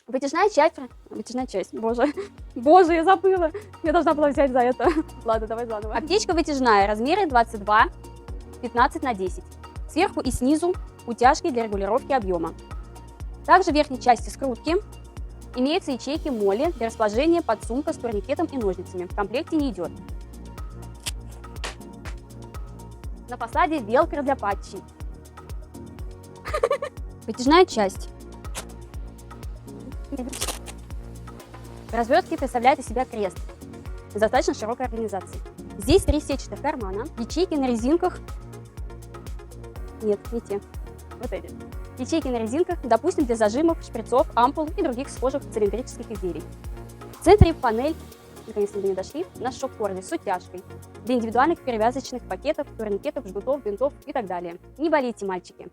Вытяжная часть, боже. Боже, я забыла. Я должна была взять за это. Ладно, давай заново. Аптечка вытяжная, размеры 22, 15 на 10. Сверху и снизу утяжки для регулировки объема. Также в верхней части скрутки имеются ячейки моли для расположения подсумка с турникетом и ножницами. В комплекте не идет. На фасаде велкро для патчей. Вытяжная часть. Развертки представляют из себя крест с достаточно широкой организацией. Здесь 3 сетчатых кармана, ячейки на резинках. Нет, не те. Вот эти. Ячейки на резинках, допустим, для зажимов, шприцов, ампул и других схожих цилиндрических изделий. В центре панель, наконец-то до нее дошли, на шок-корде с утяжкой для индивидуальных перевязочных пакетов, турникетов, жгутов, бинтов и так далее. Не болейте, мальчики!